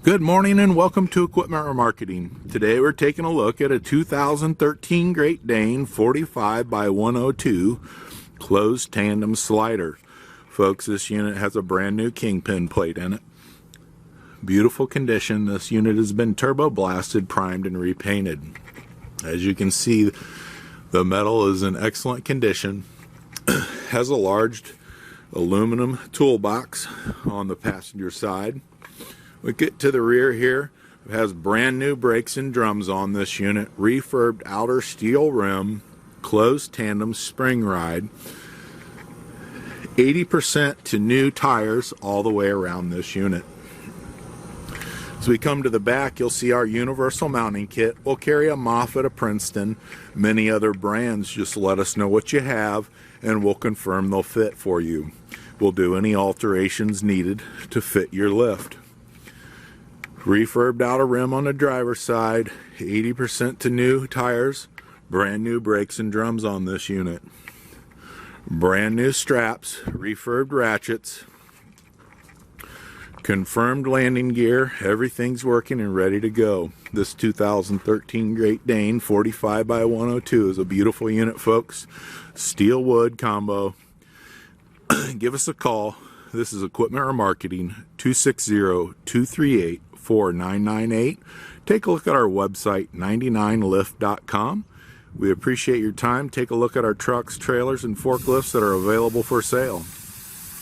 Good morning and welcome to Equipment Remarketing. Today we're taking a look at a 2013 Great Dane 45 by 102 closed tandem slider. Folks, this unit has a brand new kingpin plate in it. Beautiful condition. This unit has been turbo blasted, primed, and repainted. As you can see, the metal is in excellent condition. Has a large aluminum toolbox on the passenger side. We get to the rear here. It has brand new brakes and drums on this unit, refurbed outer steel rim, closed tandem spring ride, 80% to new tires all the way around this unit. As we come to the back, you'll see our Universal Mounting kit. We'll carry a Moffett, a Princeton, many other brands. Just let us know what you have and we'll confirm they'll fit for you. We'll do any alterations needed to fit your lift. Refurbed outer rim on the driver's side, 80% to new tires, brand new brakes and drums on this unit. Brand new straps, refurbed ratchets, confirmed landing gear, everything's working and ready to go. This 2013 Great Dane 45 by 102 is a beautiful unit, folks. Steel wood combo. Give us a call. This is Equipment Remarketing, 260-238-4998. Take a look at our website, 99lift.com. We appreciate your time. Take a look at our trucks, trailers, and forklifts that are available for sale.